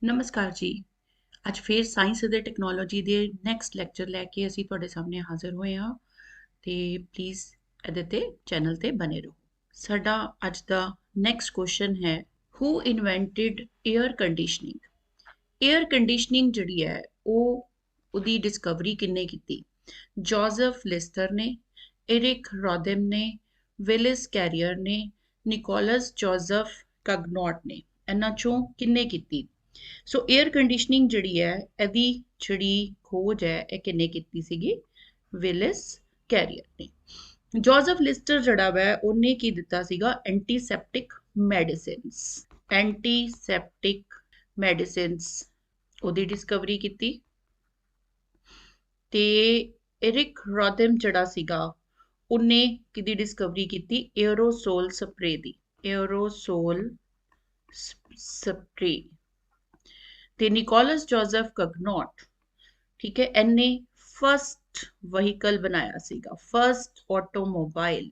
ਨਮਸਕਾਰ ਜੀ। ਅੱਜ ਫੇਰ ਸਾਇੰਸ ਅਤੇ ਟੈਕਨੋਲੋਜੀ ਦੇ ਨੈਕਸਟ ਲੈਕਚਰ ਲੈ ਕੇ ਅਸੀਂ ਤੁਹਾਡੇ ਸਾਹਮਣੇ ਹਾਜ਼ਰ ਹੋਏ ਹਾਂ ਤੇ ਪਲੀਜ਼ ਇਹਦੇ ਤੇ ਚੈਨਲ ਤੇ ਬਨੇ ਰਹੋ। ਸਾਡਾ ਅੱਜ ਦਾ ਨੈਕਸਟ ਕੁਐਸਚਨ ਹੈ, ਹੂ ਇਨਵੈਂਟਡ 에ਅਰ ਕੰਡੀਸ਼ਨਿੰਗ। 에ਅਰ ਕੰਡੀਸ਼ਨਿੰਗ ਜਿਹੜੀ ਹੈ ਉਹਦੀ ਡਿਸਕਵਰੀ ਕਿੰਨੇ ਕੀਤੀ? ਜੋਜ਼ਫ ਲਿਸਟਰ ਨੇ, ਏਰਿਕ ਰੋਥਮ ਨੇ, ਵਿਲਿਸ ਕੈਰੀਅਰ ਨੇ, ਨਿਕੋਲਸ ਜੋਜ਼ਫ ਕਗਨੌਟ ਨੇ। ਇਹਨਾਂ ਚੋਂ ਕਿੰਨੇ ਕੀਤੀ? ਸੋ 에ਅਰ ਕੰਡੀਸ਼ਨਿੰਗ ਜਿਹੜੀ ਹੈ ਇਹਦੀ ਜਿਹੜੀ ਖੋਜ ਹੈ ਇਹ ਕਿੰਨੇ ਕੀਤੀ ਸੀਗੀ? ਵਿਲਿਸ ਕੈਰੀਅਰ ਨੇ। ਜੋਜ਼ਫ ਲਿਸਟਰ ਜਿਹੜਾ ਵਾ ਉਹਨੇ ਕੀ ਦਿੱਤਾ ਸੀਗਾ? Antiseptic medicines. ਐਂਟੀਸੈਪਟਿਕ ਮੈਡੀਸਿਨਸ ਉਹਦੀ ਡਿਸਕਵਰੀ ਕੀਤੀ। ਤੇ ਏਰਿਕ ਰੋਥਮ ਜਿਹੜਾ ਸੀਗਾ ਉਹਨੇ ਕਿਹਦੀ ਡਿਸਕਵਰੀ ਕੀਤੀ? ਏਅਰੋਸੋਲ ਸਪਰੇ ਦੀ। Aerosol spray. ਤੇ ਨਿਕੋਲਸ ਜੋਜ਼ਫ ਕਗਨੌਟ, ਠੀਕ ਹੈ, ਇਹਨੇ ਫਸਟ ਵਹੀਕਲ ਬਣਾਇਆ ਸੀਗਾ, ਫਸਟ ਆਟੋਮੋਬਾਈਲ।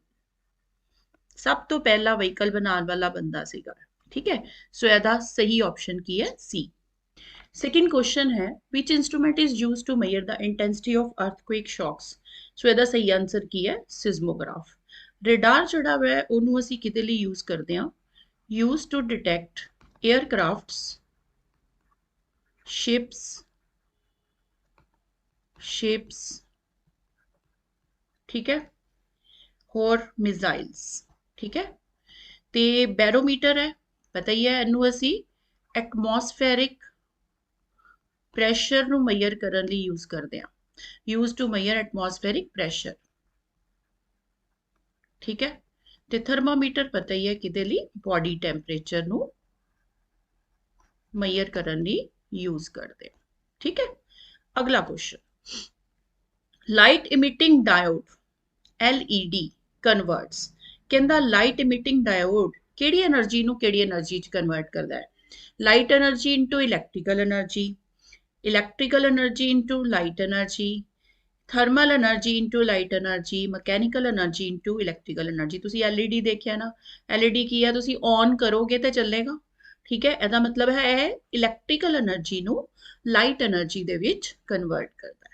ਸਭ ਤੋਂ ਪਹਿਲਾ ਵਹੀਕਲ ਬਣਾਉਣ ਵਾਲਾ ਬੰਦਾ ਸੀਗਾ, ਠੀਕ ਹੈ। ਸੋ ਇਹਦਾ ਸਹੀ ਆਪਸ਼ਨ ਕੀ ਹੈ? ਸੀ। ਸੈਕਿੰਡ ਕੁਐਸਚਨ ਹੈ, which instrument is used to measure the intensity of earthquake shocks. So ਇਹਦਾ ਸਹੀ ਆਨਸਰ ਕੀ ਹੈ? ਸਿਜ਼ਮੋਗ੍ਰਾਫ। ਰੇਡਾਰ ਜਿਹੜਾ ਵਾ ਉਹਨੂੰ ਅਸੀਂ ਕਿਹਦੇ ਲਈ ਯੂਜ਼ ਕਰਦੇ ਹਾਂ? ਯੂਜ਼ ਟੂ ਡਿਟੈਕਟ 에ਅਰਕ੍ਰਾਫਟਸ, ships, ठीक है, और मिसाइल्स, ठीक है। ते बैरोमीटर है, पता ही है, इनू असी एटमॉस्फेरिक प्रैशर नू मेजर करन लई यूज करते हैं। Use to measure atmospheric pressure, ठीक है। ते थर्मामीटर पता ही है किदे लई? बॉडी टैंपरेचर नू मेजर करन लई यूज करते हैं, ठीक है। अगला question, light emitting diode LED converts. कहंदा लाइट इमिटिंग डायोड किहड़ी एनर्जी नू किहड़ी एनर्जी च कन्वर्ट करदा है? Light energy into electrical energy, electrical energy into light energy, thermal energy into light energy, mechanical energy into electrical energy. तुसी LED देखिया ना, LED की है, तुसी ऑन करोगे तो चलेगा, ठीक है। ਇਹਦਾ मतलब है इलैक्ट्रिकल एनर्जी नू light energy they which convert करदा है।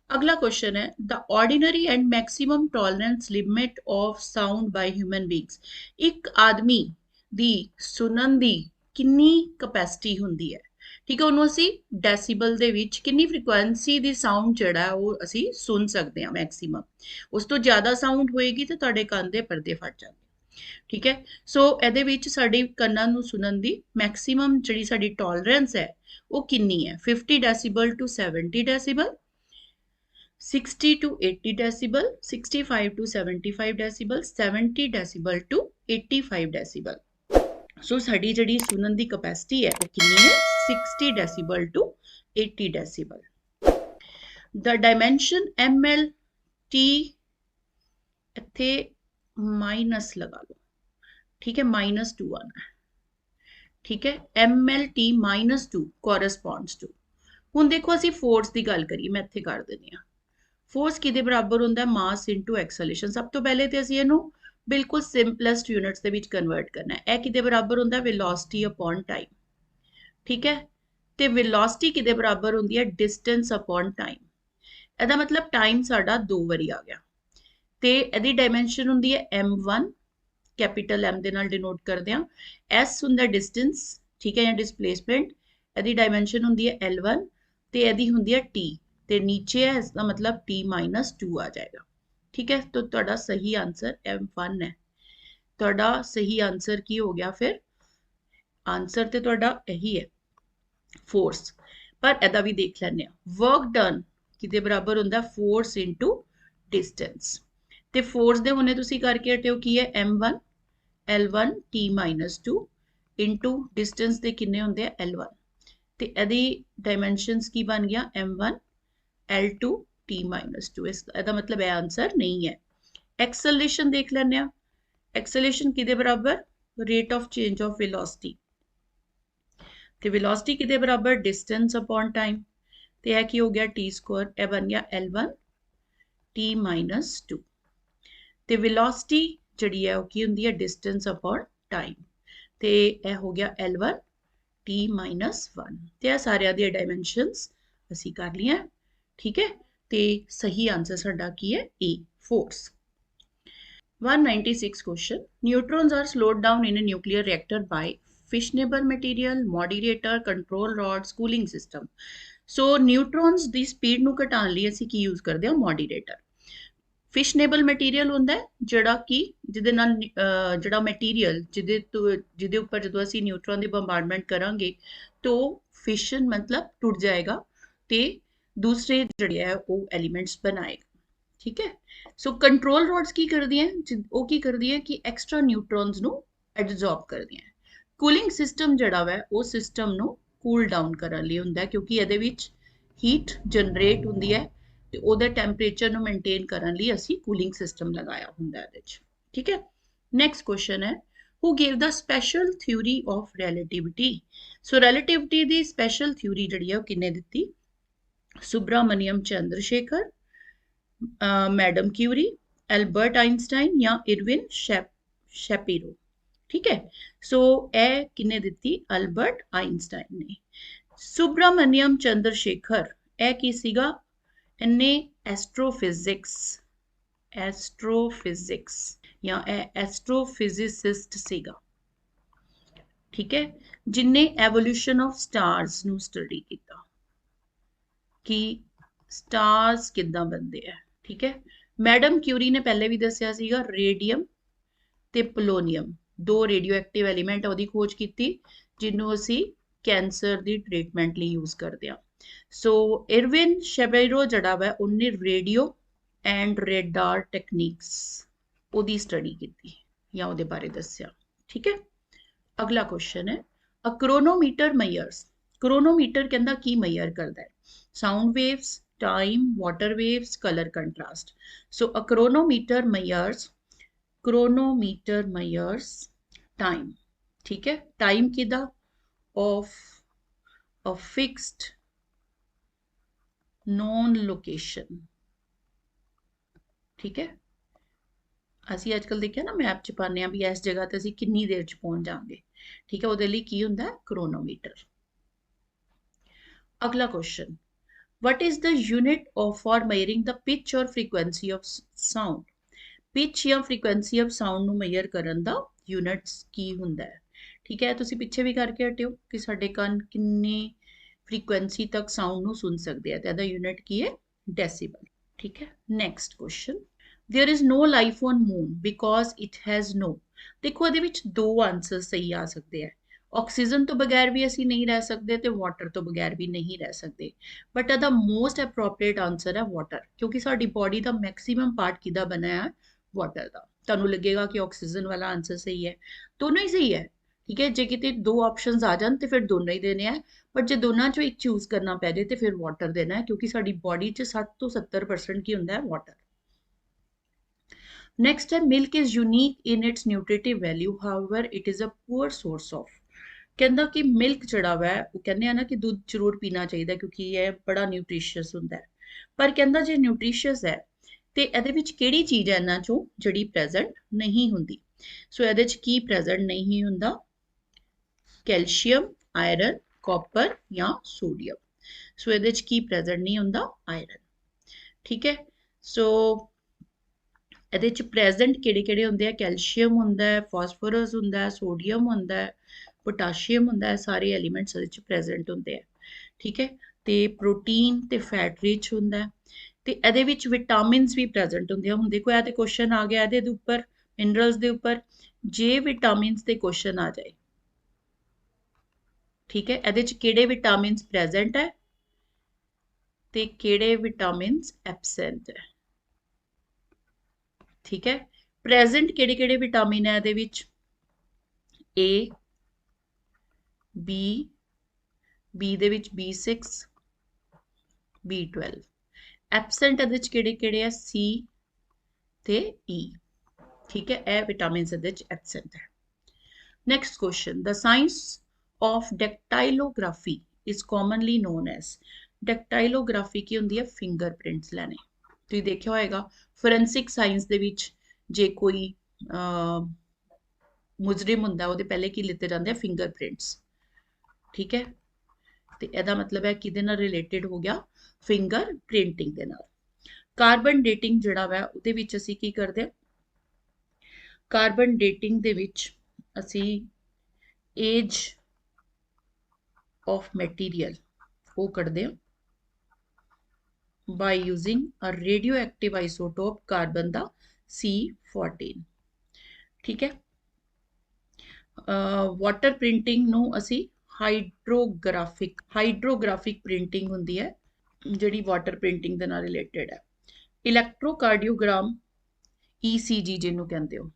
अगला क्वेश्चन है, the ordinary and maximum tolerance limit of sound by human beings. एक आदमी दी सुनन दी कितनी कैपेसिटी हुंदी है, ठीक है, ਉਹਨੂੰ ਅਸੀਂ ਡੈਸੀਬਲ ਦੇ ਵਿੱਚ ਕਿੰਨੀ ਫ੍ਰੀਕੁਐਂਸੀ ਦੀ ਸਾਊਂਡ ਜਿਹੜਾ ਉਹ ਅਸੀਂ ਸੁਣ ਸਕਦੇ ਹਾਂ ਮੈਕਸਿਮਮ। ਉਸ ਤੋਂ ਜ਼ਿਆਦਾ ਸਾਊਂਡ ਹੋਏਗੀ ਤੇ ਤੁਹਾਡੇ ਕੰਨ ਦੇ ਪਰਦੇ ਫਟ ਜਾਣਗੇ, ਠੀਕ ਹੈ। ਸੋ ਇਹਦੇ ਵਿੱਚ ਸਾਡੀ ਕੰਨਾਂ ਨੂੰ ਸੁਣਨ ਦੀ ਮੈਕਸਿਮਮ ਜਿਹੜੀ ਸਾਡੀ ਟੋਲਰੈਂਸ ਹੈ ਉਹ ਕਿੰਨੀ ਹੈ? 50 decibel to 70 decibel, 60 to 80 decibel, 65 to 75 decibel, 70 decibel to 85 decibel। सो साड़ी जड़ी सुनन दी कैपेसिटी है वो कितनी है? 60 decibel to 80 decibel। The dimension MLT इत्थे माइनस लगा लो, ठीक है, -2 आना है, ठीक है। MLT -2 corresponds to. हुण देखो असी फोर्स की गल करिए, मैं इत्थे कर दिंदी हां। फोर्स किदे बराबर होंदा है? Mass into acceleration. सब तो पहले तो असीं इहनूं बिल्कुल simplest units they which convert करना है। यह किदे बराबर होंदा है? वेलोसिटी अपॉन टाइम, ठीक है। ते वेलोसिटी किदे बराबर होंदी है? Distance upon time. इहदा मतलब टाइम साडा 2 वारी आ गया। ते इहदी डायमेंशन होंदी है m1, कैपिटल M दे नाल डिनोट करदे हां। s हुंदा डिस्टेंस, ठीक है, या डिस्प्लेसमेंट। इहदी डायमेंशन होंदी है L1 ते इहदी होंदी है t, ते नीचे है, इसका मतलब t -2 आ जाएगा, ठीक है। तो तुहाडा सही आंसर M1 है। तुहाडा सही आंसर की हो गया फिर? आंसर तो तुहाडा यही है, फोर्स। पर इहदा भी देख लैंदे हां, वर्क डन किदे बराबर होंदा? Force into distance. ते फोर्स दे हुणे तुसीं करके हटे हो की है? M1 L1 t -2 into distance दे किन्ने होंदे आ? L1। ते इहदी डायमेंशनस की बन गया? M1 L2 t -2। इसका मतलब है आंसर नहीं है। एक्सेलरेशन देख लेने। एक्सेलरेशन किदे बराबर? Rate of change of velocity. तो वेलोसिटी किदे बराबर? Distance upon time. तो यह की हो गया? t square. यह बन गया L1 t -2। तो वेलोसिटी जिहड़ी है वो की हुंदी है? Distance upon time. ਤੇ ਇਹ ਹੋ ਗਿਆ L1 T -1 ਤੇ ਇਹ ਸਾਰਿਆਂ ਦੀਆਂ ਡਾਇਮੈਂਸ਼ਨਸ ਅਸੀਂ ਕਰ ਲਈਆਂ, ਠੀਕ ਹੈ। ਤੇ ਸਹੀ ਆਂਸਰ ਸਾਡਾ ਕੀ ਹੈ? A, force। 196 question. Neutrons are slowed down in a nuclear reactor by fissionable material, moderator, control rods, cooling system. So neutrons the speed ਨੂੰ ਘਟਾਉਣ ਲਈ ਅਸੀਂ ਕੀ ਯੂਜ਼ ਕਰਦੇ ਹਾਂ? ਮੋਡੀਰੇਟਰ। ਫਿਸ਼ਨੇਬਲ ਮਟੀਰੀਅਲ ਹੁੰਦਾ ਹੈ ਜਿਹੜਾ ਕਿ ਜਿਹਦੇ ਨਾਲ ਜਿਹੜਾ ਮਟੀਰੀਅਲ ਜਿਹਦੇ ਉੱਪਰ ਜਦੋਂ ਅਸੀਂ ਨਿਊਟਰੋਨ ਦੀ ਬੰਬਾਰਡਮੈਂਟ ਕਰਾਂਗੇ ਤਾਂ ਫਿਸ਼ਨ ਮਤਲਬ ਟੁੱਟ ਜਾਏਗਾ ਤੇ ਦੂਸਰੇ ਜਿਹੜੇ ਹੈ ਉਹ ਐਲੀਮੈਂਟਸ ਬਣਾਏਗਾ, ਠੀਕ ਹੈ। ਸੋ ਕੰਟਰੋਲ ਰੋਡਸ ਕੀ ਕਰਦੀਆਂ? ਉਹ ਕੀ ਕਰਦੀਆਂ ਕਿ ਐਕਸਟਰਾ ਨਿਊਟਰੋਨਸ ਨੂੰ ਐਬਜ਼ੌਰਬ ਕਰਦੀਆਂ। ਕੂਲਿੰਗ ਸਿਸਟਮ ਜਿਹੜਾ ਵਾ ਉਹ ਸਿਸਟਮ ਨੂੰ ਕੂਲ ਡਾਊਨ ਕਰਨ ਲਈ ਹੁੰਦਾ, ਕਿਉਂਕਿ ਇਹਦੇ ਵਿੱਚ ਹੀਟ ਜਨਰੇਟ ਹੁੰਦੀ ਹੈ ਤੇ ਉਹਦੇ ਟੈਂਪਰੇਚਰ ਨੂੰ ਮੇਨਟੇਨ ਕਰਨ ਲਈ ਅਸੀਂ ਕੂਲਿੰਗ ਸਿਸਟਮ ਲਗਾਇਆ ਹੁੰਦਾ ਇਹਦੇ ਵਿੱਚ, ਠੀਕ ਹੈ। ਨੈਕਸਟ ਕੁਐਸਚਨ ਹੈ, who gave the special theory of relativity? So relativity ਦੀ ਸਪੈਸ਼ਲ ਥਿਊਰੀ ਜਿਹੜੀ ਹੈ ਉਹ ਕਿੰਨੇ ਦਿੱਤੀ? Subramaniam Chandrasekhar, madam Curie, Albert Einstein या इरविन शैपिरो, ठीक है। सो ए किने दिती? अल्बर्ट आइंस्टाइन ने। सुब्रामनियम चंद्रशेखर ए की सीगा? इन्ने एस्ट्रोफिजिक्स या एस्ट्रोफिजिसिस्ट सीगा, ठीक है, जिन्ने एवोल्यूशन ऑफ स्टार्स नू स्टडी किया कि स्टार्स किद्दां बनदे है, ठीक है। मैडम क्यूरी ने पहले भी दसिया सीगा रेडियम ते पोलोनियम दो रेडियो एक्टिव एलीमेंट ਉਹਦੀ खोज की जिन्हों असी कैंसर की ट्रीटमेंट लिए यूज करते हैं। सो इरविन शैपिरो जड़ा वा उन्हें रेडियो एंड रेडार टेक्निक्स ਉਹਦੀ स्टडी की या ਉਹਦੇ बारे दसिया, ठीक है। अगला क्वेश्चन है, अ क्रोनोमीटर मेजर्स। क्रोनोमीटर कहंदा की मेजर करता है? Sound waves, time, water waves, color contrast. So a chronometer measures time, ठीक है। time किदा? of a fixed known location, ठीक है। ਅਸੀਂ ਅੱਜਕੱਲ ਦੇਖਿਆ ਨਾ ਮੈਪ ਚ ਪਾਉਂਦੇ ਆ ਵੀ ਇਸ ਜਗ੍ਹਾ ਤੇ ਅਸੀਂ ਕਿੰਨੀ ਦੇਰ ਚ ਪਹੁੰਚ ਜਾਵਾਂਗੇ, ਠੀਕ ਹੈ। ਉਹਦੇ ਲਈ ਕੀ ਹੁੰਦਾ ਹੈ? ਕ੍ਰੋਨੋਮੀਟਰ। ਅਗਲਾ question, what is the unit for measuring the pitch or frequency of sound? pitch या frequency of sound ਨੂੰ measure ਕਰਨ ਦਾ units ਕੀ ਹੁੰਦਾ ਹੈ, ਠੀਕ ਹੈ। ਤੁਸੀਂ ਪਿੱਛੇ ਵੀ ਕਰਕੇ ਹਟਿਓ ਕਿ ਸਾਡੇ ਕੰਨ ਕਿੰਨੀ frequency ਤੱਕ sound ਨੂੰ ਸੁਣ ਸਕਦੇ ਆ ਤੇ ਇਹਦਾ unit ਕੀ ਹੈ? decibel, ਠੀਕ ਹੈ। next question, there is no life on moon because it has no। ਦੇਖੋ ਇਹਦੇ ਵਿੱਚ ਦੋ ਆਨਸਰ ਸਹੀ ਆ ਸਕਦੇ ਆ। ਆਕਸੀਜਨ ਤੋਂ ਬਗੈਰ ਵੀ ਅਸੀਂ ਨਹੀਂ ਰਹਿ ਸਕਦੇ ਤੇ ਵਾਟਰ ਤੋਂ ਬਗੈਰ ਵੀ ਨਹੀਂ ਰਹਿ ਸਕਦੇ, ਬਟ ਇਹਦਾ ਮੋਸਟ ਐਪਰੋਪਰੀਏਟ ਆਨਸਰ ਹੈ ਵਾਟਰ, ਕਿਉਂਕਿ ਸਾਡੀ ਬਾਡੀ ਦਾ ਮੈਕਸਿਮਮ ਪਾਰਟ ਕਿਹਦਾ ਬਣਿਆ ਹੈ? ਵਾਟਰ ਦਾ। ਤੁਹਾਨੂੰ ਲੱਗੇਗਾ ਕਿ ਆਕਸੀਜਨ ਵਾਲਾ ਆਨਸਰ ਸਹੀ ਹੈ, ਦੋਨੋਂ ਹੀ ਸਹੀ ਹੈ, ਠੀਕ ਹੈ। ਜੇ ਕਿਤੇ ਦੋ ਆਪਸ਼ਨਸ ਆ ਜਾਣ ਤੇ ਫਿਰ ਦੋਨੋਂ ਹੀ ਦੇਣੇ ਆ, ਬਟ ਜੇ ਦੋਨਾਂ ਚੋਂ ਇੱਕ ਚੂਜ਼ ਕਰਨਾ ਪੈ ਜੇ ਤੇ ਫਿਰ ਵਾਟਰ ਦੇਣਾ ਹੈ, ਕਿਉਂਕਿ ਸਾਡੀ ਬਾਡੀ 'ਚ 60 ਤੋਂ 70% ਕੀ ਹੁੰਦਾ ਹੈ? ਵਾਟਰ। Next है, milk is unique in its nutritive value, however it is a poor source of। कहता कि मिल्क जड़ा वा वो कहने ना कि दूध जरूर पीना चाहिए क्योंकि ये बड़ा न्यूट्रीशियस होंदा है, पर कहता जे न्यूट्रीशियस है तो ਇਹਦੇ ਵਿੱਚ ਕਿਹੜੀ ਚੀਜ਼ ਹੈ ਇਹਨਾਂ ਚੋਂ ਜਿਹੜੀ ਪ੍ਰੈਜ਼ੈਂਟ ਨਹੀਂ ਹੁੰਦੀ? ਸੋ ਇਹਦੇ ਵਿੱਚ ਕੀ ਪ੍ਰੈਜ਼ੈਂਟ ਨਹੀਂ ਹੁੰਦਾ? ਕੈਲਸ਼ੀਅਮ, ਆਇਰਨ, ਕਾਪਰ ਜਾਂ ਸੋਡੀਅਮ। ਸੋ ਇਹਦੇ ਵਿੱਚ ਕੀ ਪ੍ਰੈਜ਼ੈਂਟ ਨਹੀਂ ਹੁੰਦਾ? ਆਇਰਨ, ਠੀਕ ਹੈ। ਸੋ ਇਹਦੇ ਵਿੱਚ ਪ੍ਰੈਜ਼ੈਂਟ ਕਿਹੜੇ ਹੁੰਦੇ ਆ? ਕੈਲਸ਼ੀਅਮ ਹੁੰਦਾ ਹੈ, ਫਾਸਫੋਰਸ ਹੁੰਦਾ ਹੈ, ਸੋਡੀਅਮ ਹੁੰਦਾ ਹੈ, पोटाशियम ਹੁੰਦਾ ਹੈ, ਸਾਰੇ ਐਲੀਮੈਂਟਸ ਇਹਦੇ ਵਿੱਚ ਪ੍ਰੈਜ਼ੈਂਟ ਹੁੰਦੇ ਆ, ਠੀਕ ਹੈ। ਤੇ ਪ੍ਰੋਟੀਨ ਤੇ ਫੈਟ ਰਿਚ ਹੁੰਦਾ ਹੈ ਤੇ ਇਹਦੇ ਵਿੱਚ ਵਿਟਾਮਿਨਸ ਵੀ ਪ੍ਰੈਜ਼ੈਂਟ ਹੁੰਦੇ ਆ। ਹੁਣ ਦੇਖੋ ਇਹ ਤੇ ਕੁਐਸਚਨ ਆ ਗਿਆ ਇਹਦੇ ਉੱਪਰ, ਮਿਨਰਲਸ ਦੇ ਉੱਪਰ, ਜੇ ਵਿਟਾਮਿਨਸ ਦੇ ਕੁਐਸਚਨ ਆ ਜਾਏ, ਠੀਕ ਹੈ, ਇਹਦੇ ਵਿੱਚ ਕਿਹੜੇ ਵਿਟਾਮਿਨਸ ਪ੍ਰੈਜ਼ੈਂਟ ਹੈ ਤੇ ਕਿਹੜੇ ਵਿਟਾਮਿਨਸ ਐਬਸੈਂਟ ਹੈ, ਠੀਕ ਹੈ। ਪ੍ਰੈਜ਼ੈਂਟ ਕਿਹੜੇ ਵਿਟਾਮਿਨ ਹੈ ਇਹਦੇ ਵਿੱਚ? A, B ਦੇ ਵਿੱਚ B6, B12। ਐਬਸੈਂਟ ਇਹਦੇ ਵਿੱਚ ਕਿਹੜੇ ਆ? C ਤੇ E, ਠੀਕ ਹੈ। ਇਹ ਵਿਟਾਮਿਨਸ ਇਹਦੇ ਵਿੱਚ ਐਬਸੈਂਟ ਹੈ। Next question, the science of dactylography is commonly known as। ਡੈਕਟਾਈਲੋਗ੍ਰਾਫੀ ਕੀ ਹੁੰਦੀ ਹੈ? ਫਿੰਗਰਪ੍ਰਿੰਟਸ ਲੈਣੇ। ਤੁਸੀਂ ਦੇਖਿਆ ਹੋਏਗਾ ਫੋਰੈਂਸਿਕ ਸਾਇੰਸ ਦੇ ਵਿੱਚ ਜੇ ਕੋਈ ਮੁਜਰਿਮ ਹੁੰਦਾ ਉਹਦੇ ਪਹਿਲੇ ਕੀ ਲਿੱਤੇ ਜਾਂਦੇ ਆ ਫਿੰਗਰਪ੍ਰਿੰਟਸ। ਠੀਕ ਹੈ, ਤੇ ਇਹਦਾ ਮਤਲਬ ਹੈ ਕਿਹਦੇ ਨਾਲ ਰਿਲੇਟਡ ਹੋ ਗਿਆ, ਫਿੰਗਰ ਪ੍ਰਿੰਟਿੰਗ ਦੇ ਨਾਲ। ਕਾਰਬਨ ਡੇਟਿੰਗ ਜਿਹੜਾ ਵਾ ਉਹਦੇ ਵਿੱਚ ਅਸੀਂ ਕੀ ਕਰਦੇ ਹਾਂ, ਕਾਰਬਨ ਡੇਟਿੰਗ ਦੇ ਵਿੱਚ ਅਸੀਂ ਏਜ ਆਫ ਮਟੀਰੀਅਲ ਉਹ ਕੱਢਦੇ ਹਾਂ by using a radioactive isotope carbon the C14। ਠੀਕ ਹੈ, ਵਾਟਰ ਪ੍ਰਿੰਟਿੰਗ ਨੂੰ ਅਸੀਂ ਹਾਈਡਰੋਗ੍ਰਾਫਿਕ ਪ੍ਰਿੰਟਿੰਗ ਹੁੰਦੀ ਹੈ ਜਿਹੜੀ ਵਾਟਰ ਪ੍ਰਿੰਟਿੰਗ ਦੇ ਨਾਲ ਰਿਲੇਟਡ ਹੈ। ਇਲੈਕਟ੍ਰੋਕਾਰਡੀਓਗ੍ਰਾਮ ECG ਜਿਹਨੂੰ ਕਹਿੰਦੇ ਹੋ,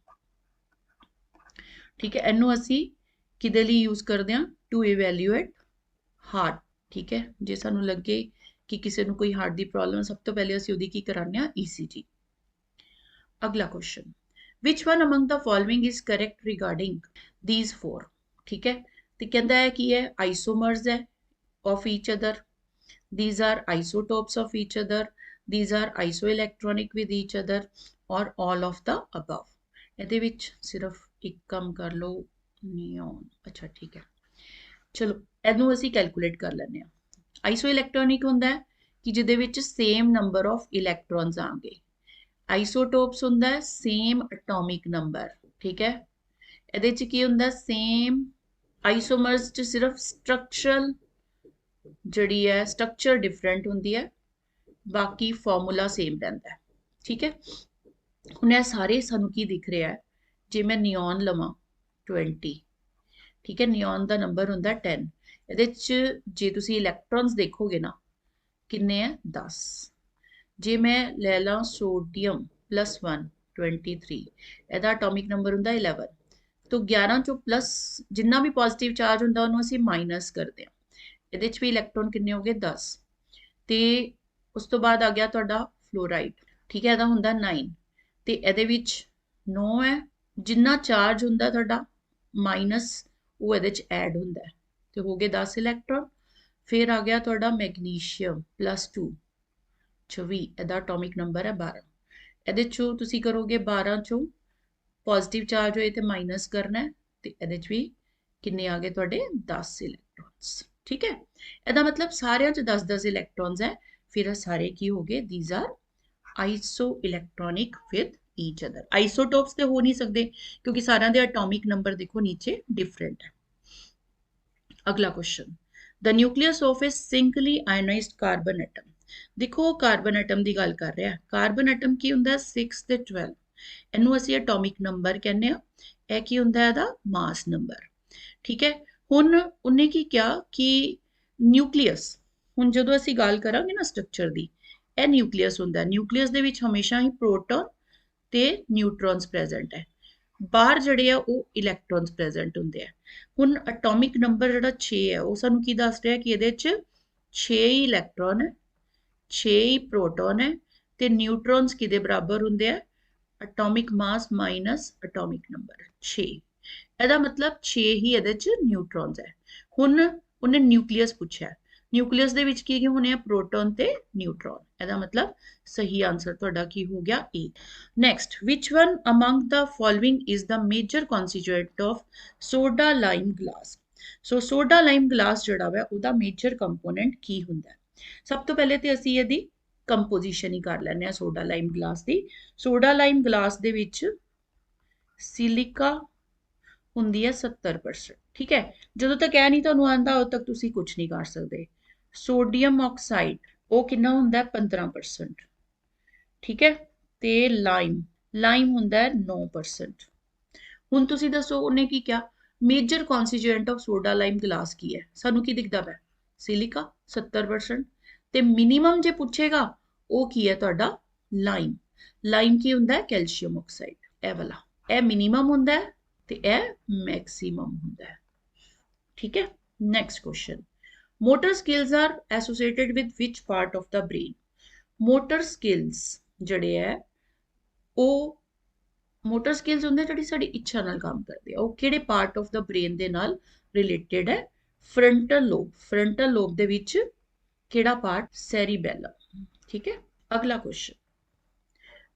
ਠੀਕ ਹੈ, ਇਹਨੂੰ ਅਸੀਂ ਕਿਹਦੇ ਲਈ ਯੂਜ਼ ਕਰਦੇ ਹਾਂ, ਟੂ ਇਵੈਲੂਏਟ ਹਾਰਟ। ਠੀਕ ਹੈ, ਜੇ ਸਾਨੂੰ ਲੱਗੇ ਕਿ ਕਿਸੇ ਨੂੰ ਕੋਈ ਹਾਰਟ ਦੀ ਪ੍ਰੋਬਲਮ, ਸਭ ਤੋਂ ਪਹਿਲੇ ਅਸੀਂ ਉਹਦੀ ਕੀ ਕਰਾਉਂਦੇ ਹਾਂ, ECG। ਅਗਲਾ question, which one among the following is correct regarding these four? ਠੀਕ ਹੈ, ਤੇ ਕਹਿੰਦਾ ਹੈ ਕਿ ਇਹ ਆਈਸੋਮਰਸ ਹੈ of each other, these are isotopes of each other, these are isoelectronic with each other, or all of the above। ਇਹਦੇ ਵਿੱਚ ਸਿਰਫ ਇੱਕ ਕੰਮ ਕਰ ਲਓ, ਨਿਓਨ। ਅੱਛਾ ਠੀਕ ਹੈ, ਚਲੋ ਇਹਨੂੰ ਅਸੀਂ ਕੈਲਕੂਲੇਟ ਕਰ ਲੈਂਦੇ ਹਾਂ। ਆਈਸੋਇਲੈਕਟ੍ਰੋਨਿਕ ਹੁੰਦਾ ਹੈ ਕਿ ਜਿਹਦੇ ਵਿੱਚ ਸੇਮ ਨੰਬਰ ਆਫ ਇਲੈਕਟ੍ਰੋਨਸ ਆਣਗੇ। ਆਈਸੋਟੋਪਸ ਹੁੰਦਾ ਹੈ ਸੇਮ ਐਟੋਮਿਕ ਨੰਬਰ। ਠੀਕ ਹੈ, ਇਹਦੇ ਚ ਕੀ ਹੁੰਦਾ, ਸੇਮ। ਆਈਸੋਮਰਸ ਚ ਸਿਰਫ ਸਟਰਕਚਰਲ ਜਿਹੜੀ ਹੈ ਸਟਰਕਚਰ ਡਿਫਰੈਂਟ ਹੁੰਦੀ ਹੈ, ਬਾਕੀ ਫਾਰਮੂਲਾ ਸੇਮ ਰਹਿੰਦਾ ਹੈ। ਠੀਕ ਹੈ, ਹੁਣ ਇਹ ਸਾਰੇ ਸਾਨੂੰ ਕੀ ਦਿਖ ਰਿਹਾ ਹੈ, ਜੇ ਮੈਂ ਨਿਓਨ ਲਵਾਂ 20, ਠੀਕ ਹੈ, ਨਿਓਨ ਦਾ ਨੰਬਰ ਹੁੰਦਾ 10, ਇਹਦੇ ਚ ਜੇ ਤੁਸੀਂ ਇਲੈਕਟ੍ਰੋਨਸ ਦੇਖੋਗੇ ਨਾ ਕਿੰਨੇ ਹੈ, 10। ਜੇ ਮੈਂ ਲੈ ਲਾਂ ਸੋਡੀਅਮ +1 23, ਇਹਦਾ ਐਟੋਮਿਕ ਨੰਬਰ ਹੁੰਦਾ 11, तो 11 ਚੋਂ ਪਲੱਸ ਜਿੰਨਾ ਵੀ ਪੋਜ਼ਿਟਿਵ ਚਾਰਜ ਹੁੰਦਾ ਉਹਨੂੰ ਅਸੀਂ ਮਾਈਨਸ ਕਰਦੇ ਹਾਂ। ਇਹਦੇ ਚ ਵੀ ਇਲੈਕਟ੍ਰੋਨ ਕਿੰਨੇ ਹੋ ਗਏ, 10, ਤੇ ਉਸ ਤੋਂ ਬਾਅਦ ਆ ਗਿਆ ਤੁਹਾਡਾ ਫਲੋਰਾਈਡ। ਠੀਕ ਹੈ, ਇਹਦਾ ਹੁੰਦਾ 9, ਤੇ ਇਹਦੇ ਵਿੱਚ 9 ਹੈ। ਜਿੰਨਾ ਚਾਰਜ ਹੁੰਦਾ ਤੁਹਾਡਾ ਮਾਈਨਸ ਉਹ ਇਹਦੇ ਚ ਐਡ ਹੁੰਦਾ ਹੈ, ਤੇ ਹੋ ਗਏ 10 ਇਲੈਕਟ੍ਰੋਨ। ਫਿਰ ਆ ਗਿਆ ਤੁਹਾਡਾ ਮੈਗਨੀਸ਼ੀਅਮ +2 24, ਇਹਦਾ ਐਟੋਮਿਕ ਨੰਬਰ ਹੈ 12। ਇਹਦੇ ਚੋਂ ਤੁਸੀਂ ਕਰੋਗੇ 12 ਚੋਂ ਪੋਜ਼ਿਟਿਵ ਚਾਰਜ ਹੋਏ ਤੇ ਮਾਈਨਸ ਕਰਨਾ ਹੈ, ਤੇ ਇਹਦੇ ਚ ਵੀ ਕਿੰਨੇ ਆ ਗਏ ਤੁਹਾਡੇ, 10 ਇਲੈਕਟ੍ਰੋਨਸ। ਠੀਕ ਹੈ, ਇਹਦਾ ਮਤਲਬ ਸਾਰਿਆਂ ਚ 10-10 ਇਲੈਕਟ੍ਰੋਨਸ ਹੈ। ਫਿਰ ਸਾਰੇ ਕੀ ਹੋ ਗਏ, these are isoelectronic with each other। ਆਈਸੋਟੋਪਸ ਤੇ ਹੋ ਨਹੀਂ ਸਕਦੇ ਕਿਉਂਕਿ ਸਾਰਿਆਂ ਦੇ ਐਟੋਮਿਕ ਨੰਬਰ ਦੇਖੋ ਨੀਚੇ ਡਿਫਰੈਂਟ ਹੈ। ਅਗਲਾ question, the nucleus of a singly ionized carbon atom। ਦੇਖੋ ਕਾਰਬਨ ਐਟਮ ਦੀ ਗੱਲ ਕਰ ਰਿਹਾ। ਕਾਰਬਨ ਐਟਮ ਕੀ ਹੁੰਦਾ, 6 ਤੇ 12, ਇਹਨੂੰ ਅਸੀਂ ਐਟੋਮਿਕ ਨੰਬਰ ਕਹਿੰਦੇ ਆ। ਇਹ ਕੀ ਹੁੰਦਾ, ਇਹਦਾ ਮਾਸ ਨੰਬਰ। ਠੀਕ ਹੈ, ਹੁਣ ਉਹਨੇ ਕੀ ਕਿਹਾ ਕਿ ਨਿਊਕਲੀਅਸ, ਹੁਣ ਜਦੋਂ ਅਸੀਂ ਗੱਲ ਕਰਾਂਗੇ ਨਾ ਸਟਰਕਚਰ ਦੀ, ਇਹ ਨਿਊਕਲੀਅਸ ਹੁੰਦਾ। ਨਿਊਕਲੀਅਸ ਦੇ ਵਿੱਚ ਹਮੇਸ਼ਾ ਹੀ ਪ੍ਰੋਟੋਨ ਤੇ ਨਿਊਟਰੋਨਸ ਪ੍ਰੈਜ਼ੈਂਟ ਹੈ, ਬਾਹਰ ਜਿਹੜੇ ਆ ਉਹ ਇਲੈਕਟ੍ਰੋਨਸ ਪ੍ਰੈਜ਼ੈਂਟ ਹੁੰਦੇ ਆ। ਹੁਣ ਐਟੋਮਿਕ ਨੰਬਰ ਜਿਹੜਾ 6 ਹੈ ਉਹ ਸਾਨੂੰ ਕੀ ਦੱਸ ਰਿਹਾ ਕਿ ਇਹਦੇ ਚ 6 ਹੀ ਇਲੈਕਟ੍ਰੋਨ ਹੈ, 6 ਹੀ ਪ੍ਰੋਟੋਨ ਹੈ, ਤੇ ਨਿਊਟਰੋਨਸ ਕਿਹਦੇ ਬਰਾਬਰ ਹੁੰਦੇ ਆ, ਐਟੋਮਿਕ ਮਾਸ ਮਾਈਨਸ ਐਟੋਮਿਕ ਨੰਬਰ 6। ਇਹਦਾ ਮਤਲਬ 6 ਹੀ ਇਹਦੇ ਚ ਨਿਊਟਰੋਨਸ ਹੈ। ਹੁਣ ਉਹਨੇ ਨਿਊਕਲੀਅਸ ਪੁੱਛਿਆ, ਨਿਊਕਲੀਅਸ ਦੇ ਵਿੱਚ ਕੀ ਹੋਣੇ ਆ, ਪ੍ਰੋਟੋਨ ਤੇ ਨਿਊਟਰੋਨ। ਇਹਦਾ ਮਤਲਬ ਸਹੀ ਆਨਸਰ ਤੁਹਾਡਾ ਕੀ ਹੋ ਗਿਆ, A। Next, which one among the following is the major constituent of soda lime glass? So soda lime glass ਜਿਹੜਾ ਵਾ ਉਹਦਾ ਮੇਜਰ ਕੰਪੋਨੈਂਟ ਕੀ ਹੁੰਦਾ ਹੈ। ਸਭ ਤੋਂ ਪਹਿਲੇ ਤੇ ਅਸੀਂ ਇਹਦੀ ਕੰਪੋਜੀਸ਼ਨ ਹੀ ਕਰ ਲੈਂਦੇ ਹਾਂ ਸੋਡਾ ਲਾਈਮ ਗਲਾਸ ਦੀ। ਸੋਡਾ ਲਾਈਮ ਗਲਾਸ ਦੇ ਵਿੱਚ ਸਿਲਿਕਾ ਹੁੰਦੀ ਹੈ 70%। ਠੀਕ ਹੈ, ਜਦੋਂ ਤੱਕ ਇਹ ਨਹੀਂ ਤੁਹਾਨੂੰ ਆਉਂਦਾ ਉਦੋਂ ਤੱਕ ਤੁਸੀਂ ਕੁਝ ਨਹੀਂ ਕਰ ਸਕਦੇ। ਸੋਡੀਅਮ ਆਕਸਾਈਡ ਉਹ ਕਿੰਨਾ ਹੁੰਦਾ, 15%। ਠੀਕ ਹੈ, ਤੇ ਲਾਈਮ ਹੁੰਦਾ 9%। ਹੁਣ ਤੁਸੀਂ ਦੱਸੋ ਉਹਨੇ ਕੀ ਕਿਹਾ, major constituent of soda lime glass ਕੀ ਹੈ, ਸਾਨੂੰ ਕੀ ਦਿਖਦਾ ਪਿਆ, ਸਿਲਿਕਾ 70%, ਤੇ ਮਿਨੀਮਮ ਜੇ ਪੁੱਛੇਗਾ ਉਹ ਕੀ ਹੈ ਤੁਹਾਡਾ, ਲਾਈਮ ਕੀ ਹੁੰਦਾ, ਕੈਲਸ਼ੀਅਮ ਆਕਸਾਈਡ। ਇਹ ਵਾਲਾ, ਇਹ ਮਿਨੀਮਮ ਹੁੰਦਾ ਹੈ ਤੇ ਇਹ ਮੈਕਸਿਮਮ ਹੁੰਦਾ ਹੈ। ਠੀਕ ਹੈ, next question, motor skills are associated with which part of the brain? motor skills ਜਿਹੜੇ ਹੈ ਉਹ motor skills ਹੁੰਦੇ ਜਿਹੜੀ ਸਾਡੀ ਇੱਛਾ ਨਾਲ ਕੰਮ ਕਰਦੇ ਆ, ਉਹ ਕਿਹੜੇ ਪਾਰਟ ਆਫ ਦਾ ਬ੍ਰੇਨ ਦੇ ਨਾਲ ਰਿਲੇਟਡ ਹੈ, ਫਰੰਟਲ ਲੋਬ ਦੇ ਵਿੱਚ ਕਿਹੜਾ ਪਾਰਟ, ਸੈਰੀਬੈਲਮ। ਠੀਕ ਹੈ, ਅਗਲਾ question,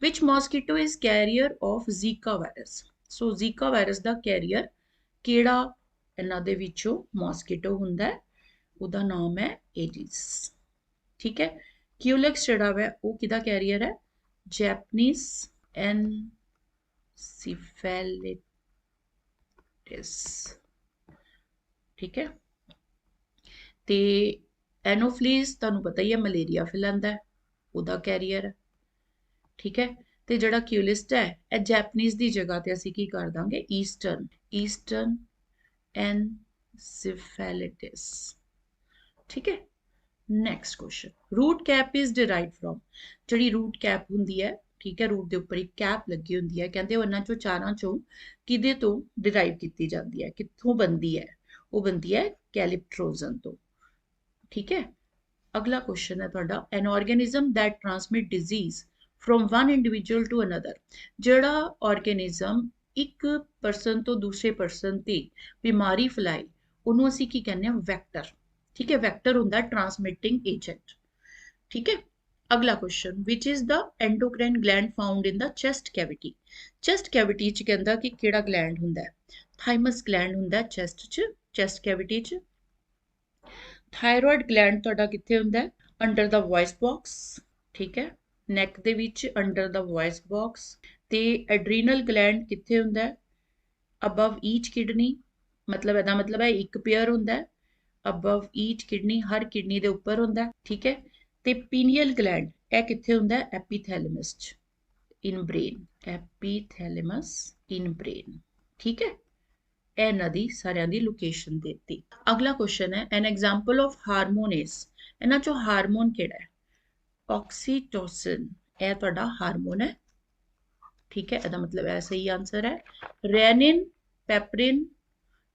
which mosquito is carrier of Zika virus? So Zika virus ਦਾ ਕੈਰੀਅਰ ਕਿਹੜਾ ਇਹਨਾਂ ਦੇ ਵਿੱਚੋਂ ਮੌਸਕੀਟੋ ਹੁੰਦਾ ਹੈ, ਉਹਦਾ ਨਾਮ ਹੈ ਏਡਿਸ। ਠੀਕ ਹੈ, ਕਿਊਲੈਕਸ ਜਿਹੜਾ ਹੈ ਉਹ ਕਿਹਦਾ ਕੈਰੀਅਰ ਹੈ, ਜੈਪਨੀਜ਼ एनसीफेलिटिस। ठीक है, ਤੇ ਐਨੋਫਿਲੀਜ਼ ਤੁਹਾਨੂੰ ਪਤਾ ਹੀ ਹੈ ਮਲੇਰੀਆ ਫੈਲਾਉਂਦਾ ਹੈ, ਉਹਦਾ ਕੈਰੀਅਰ ਹੈ। ਠੀਕ ਹੈ, ਤੇ ਜਿਹੜਾ ਕਿਊਲਿਸਟ ਹੈ ਇਹ ਜੈਪਨੀਜ਼ ਦੀ ਜਗ੍ਹਾ ਤੇ ਅਸੀਂ ਕੀ ਕਰ ਦਾਂਗੇ, ਈਸਟਰਨ एनसीफेलिटिस। ठीक है, next question, root cap is derived from. ਜਿਹੜੀ रूट कैप ਹੁੰਦੀ ਹੈ, ਠੀਕ ਹੈ, रूट ਦੇ ਉੱਪਰ ਇੱਕ ਕੈਪ ਲੱਗੀ ਹੁੰਦੀ ਹੈ, ਕਹਿੰਦੇ ਉਹਨਾਂ ਚੋਂ ਚਾਰਾਂ ਚੋਂ ਕਿਹਦੇ ਤੋਂ ਡਿਰਾਈਵ ਕੀਤੀ ਜਾਂਦੀ ਹੈ, ਕਿੱਥੋਂ ਬਣਦੀ ਹੈ, ਉਹ ਬਣਦੀ ਹੈ ਕੈਲਿਪਟ੍ਰੋਜ਼ਨ ਤੋਂ। ਠੀਕ ਹੈ, ਅਗਲਾ ਕੁਐਸਚਨ ਹੈ ਤੁਹਾਡਾ, an organism that transmit disease from one individual to another. ਜਿਹੜਾ ਆਰਗੇਨਿਜ਼ਮ ਇੱਕ ਪਰਸਨ ਤੋਂ ਦੂਸਰੇ ਪਰਸਨ ਤੇ ਬਿਮਾਰੀ ਫੈਲਾਏ ਉਹਨੂੰ ਅਸੀਂ ਕੀ ਕਹਿੰਦੇ ਹਾਂ, ਵੈਕਟਰ। ठीक है, वैक्टर होता है ट्रांसमिटिंग एजेंट। ठीक है, अगला question, which is the endocrine gland found in the chest cavity. Chest cavity च कहंदा कि केड़ा ग्लैंड हुंदा है, थाइमस ग्लैंड हुंदा है चेस्ट च, चेस्ट कैविटी च। थायराइड ग्लैंड तुहाडा कित्थे हुंदा है, अंडर द वॉइस बॉक्स। ठीक है, नैक दे विच अंडर द वॉइस बॉक्स। ते एड्रीनल ग्लैंड कित्थे हुंदा है, अबव ईच किडनी, मतलब इहदा मतलब है एक पेयर हुंदा है अबव ईच किडनी, हर किडनी दे ऊपर हुंदा है। ठीक है, ते पीनियल ग्लैंड ए कित्थे हुंदा है, एपीथैलेमस इन ब्रेन, एपीथैलेमस इन ब्रेन। ठीक है, ए नदी सारियां दी लोकेशन देती। अगला क्वेश्चन है, an example of hormone is. इन्हां चों हार्मोन केड़ा है, ऑक्सीटोसिन, ए तुहाडा हार्मोन है। ठीक है, ਇਹਦਾ मतलब है सही आंसर है। रेनिन, पेपरिन,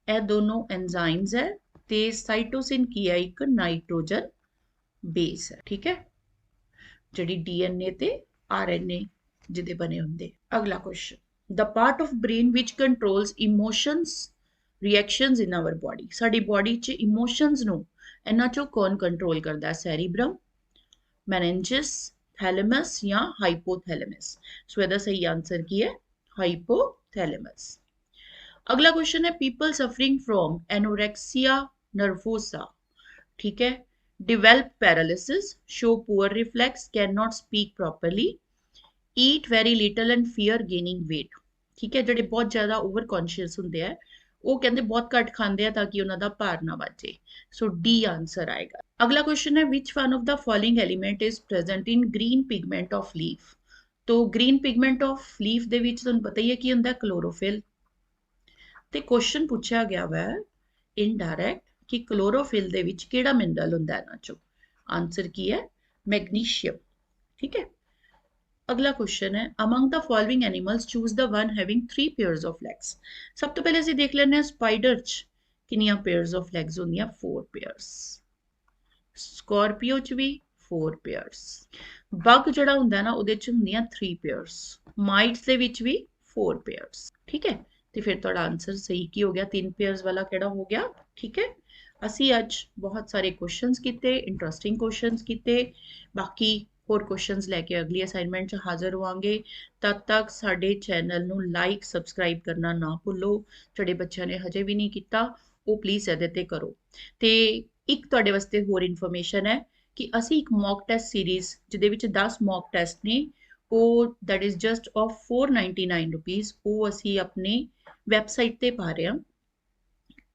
ਇਹ दोनों एंजाइम्स है। ਤੇ ਸਾਈਟੋਸਿਨ ਕੀ ਹੈ, ਇੱਕ ਨਾਈਟ੍ਰੋਜਨ ਬੇਸ ਹੈ। ਠੀਕ ਹੈ, ਜਿਹੜੀ ਡੀਐਨਏ ਤੇ ਆਰਐਨਏ ਜਿਹਦੇ ਬਣੇ ਹੁੰਦੇ। ਅਗਲਾ question, the part of brain which controls emotions reactions in our body. ਸਾਡੀ ਬੋਡੀ 'ਚ ਇਮੋਸ਼ਨਸ ਨੂੰ ਇਹਨਾਂ 'ਚੋਂ ਕੌਣ ਕੰਟਰੋਲ ਕਰਦਾ ਹੈ, ਸੈਰੀਬਰਮ, ਮੈਨਿੰਜਸ, ਥੈਲੇਮਸ ਜਾਂ ਹਾਈਪੋਥੈਲੇਮਸ। ਸੋ ਇਹਦਾ ਸਹੀ ਆंसर ਕੀ ਹੈ, ਹਾਈਪੋਥੈਲੇਮਸ। अगला क्वेश्चन है, people suffering from anorexia nervosa, ठीक है, develop paralysis, show poor reflex, cannot speak properly, eat very little and fear gaining weight। ठीक है, ਜਿਹੜੇ ਬਹੁਤ ਜ਼ਿਆਦਾ ਓਵਰ ਕੌਨਸ਼ੀਅਸ ਹੁੰਦੇ ਆ ਉਹ ਕਹਿੰਦੇ ਬਹੁਤ ਘੱਟ ਖਾਂਦੇ ਆ ਤਾਂ ਕਿ ਉਹਨਾਂ ਦਾ ਭਾਰ ਨਾ ਵਧੇ। ਸੋ ਡੀ ਆਨਸਰ ਆਏਗਾ। ਅਗਲਾ ਕੁਐਸਚਨ ਹੈ, which one of the following element is present in green pigment of leaf। तो green pigment of leaf ਦੇ ਵਿੱਚ ਤੁਹਾਨੂੰ ਪਤਾ ਹੀ ਹੈ ਕੀ ਹੁੰਦਾ, क्लोरोफिल। ਤੇ ਕੁਐਸਚਨ ਪੁੱਛਿਆ ਗਿਆ ਵਾ ਇਨਡਾਇਰੈਕਟ ਕਿ क्लोरोफिल ਦੇ ਵਿੱਚ ਕਿਹੜਾ ਮਿਨਰਲ ਹੁੰਦਾ ਇਹਨਾਂ ਚੋਂ, ਆਨਸਰ ਕੀ ਹੈ, ਮੈਗਨੀਸ਼ੀਅਮ। ਠੀਕ ਹੈ, ਅਗਲਾ ਕੁਐਸਚਨ ਹੈ, among the following animals choose the one having 3 pairs of legs. ਸਭ ਤੋਂ ਪਹਿਲੇ ਅਸੀਂ ਦੇਖ ਲੈਂਦੇ ਹਾਂ ਸਪਾਈਡਰ 'ਚ ਕਿੰਨੀਆਂ ਪੇਅਰਸ ਆਫ ਲੈਗਸ ਹੁੰਦੀਆਂ, 4 ਪੇਅਰਸ। ਸਕੋਰਪੀਓ 'ਚ ਵੀ 4 ਪੇਅਰਸ। ਬਗ ਜਿਹੜਾ ਹੁੰਦਾ ਨਾ ਉਹਦੇ 'ਚ ਹੁੰਦੀਆਂ 3 ਪੇਅਰਸ। ਮਾਈਟਸ ਦੇ ਵਿੱਚ ਵੀ 4 ਪੇਅਰਸ। ਠੀਕ ਹੈ, ਤੇ ਫਿਰ ਤੁਹਾਡਾ ਆਨਸਰ ਸਹੀ ਕੀ ਹੋ ਗਿਆ, 3 ਪੇਅਰਸ ਵਾਲਾ ਕਿਹੜਾ ਹੋ ਗਿਆ। ਠੀਕ ਹੈ, ਅਸੀਂ ਅੱਜ ਬਹੁਤ ਸਾਰੇ ਕੁਐਸਚਨਸ ਕੀਤੇ, ਇੰਟਰਸਟਿੰਗ ਕੁਐਸਚਨਸ ਕੀਤੇ। ਬਾਕੀ ਹੋਰ ਕੁਐਸਚਨਸ ਲੈ ਕੇ ਅਗਲੀ ਅਸਾਈਨਮੈਂਟ 'ਚ ਹਾਜ਼ਰ ਹੋਵਾਂਗੇ। ਤਦ ਤੱਕ ਸਾਡੇ ਚੈਨਲ ਨੂੰ ਲਾਈਕ ਸਬਸਕ੍ਰਾਈਬ ਕਰਨਾ ਨਾ ਭੁੱਲੋ। ਜਿਹੜੇ ਬੱਚਿਆਂ ਨੇ ਹਜੇ ਵੀ ਨਹੀਂ ਕੀਤਾ ਉਹ ਪਲੀਜ਼ ਇਹਦੇ ਤੇ ਕਰੋ। ਤੇ ਇੱਕ ਤੁਹਾਡੇ ਵਾਸਤੇ ਹੋਰ ਇਨਫੋਰਮੇਸ਼ਨ ਹੈ ਕਿ ਅਸੀਂ ਇੱਕ ਮੌਕ ਟੈਸਟ ਸੀਰੀਜ਼ ਜਿਹਦੇ ਵਿੱਚ 10 ਮੌਕ ਟੈਸਟ ਨੇ, ਉਹ that is just of 499 rupees, ਉਹ ਅਸੀਂ ਆਪਣੇ ਵੈਬਸਾਈਟ ਤੇ ਪਾ ਰਹੇ ਹਾਂ।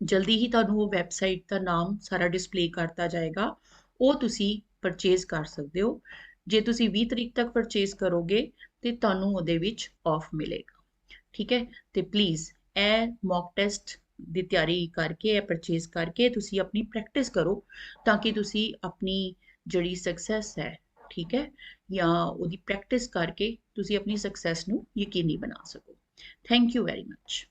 ਜਲਦੀ ਹੀ ਤੁਹਾਨੂੰ ਉਹ ਵੈਬਸਾਈਟ ਦਾ ਨਾਮ ਸਾਰਾ ਡਿਸਪਲੇ ਕਰਤਾ ਜਾਏਗਾ, ਉਹ ਤੁਸੀਂ ਪਰਚੇਜ਼ ਕਰ ਸਕਦੇ ਹੋ। ਜੇ ਤੁਸੀਂ 20 ਤਰੀਕ ਤੱਕ ਪਰਚੇਜ਼ ਕਰੋਗੇ ਤੇ ਤੁਹਾਨੂੰ ਉਹਦੇ ਵਿੱਚ ਆਫ ਮਿਲੇਗਾ। ਠੀਕ ਹੈ, ਤੇ ਪਲੀਜ਼ ਇਹ ਮੌਕ ਟੈਸਟ ਦੀ ਤਿਆਰੀ ਕਰਕੇ, ਇਹ ਪਰਚੇਜ਼ ਕਰਕੇ ਤੁਸੀਂ ਆਪਣੀ ਪ੍ਰੈਕਟਿਸ ਕਰੋ ਤਾਂ ਕਿ ਤੁਸੀਂ ਆਪਣੀ ਜਿਹੜੀ ਸਕਸੈਸ ਹੈ, ਠੀਕ ਹੈ, ਜਾਂ ਉਹਦੀ ਪ੍ਰੈਕਟਿਸ ਕਰਕੇ ਤੁਸੀਂ ਆਪਣੀ ਸਕਸੈਸ ਨੂੰ ਯਕੀਨੀ ਬਣਾ ਸਕੋ। Thank you very much.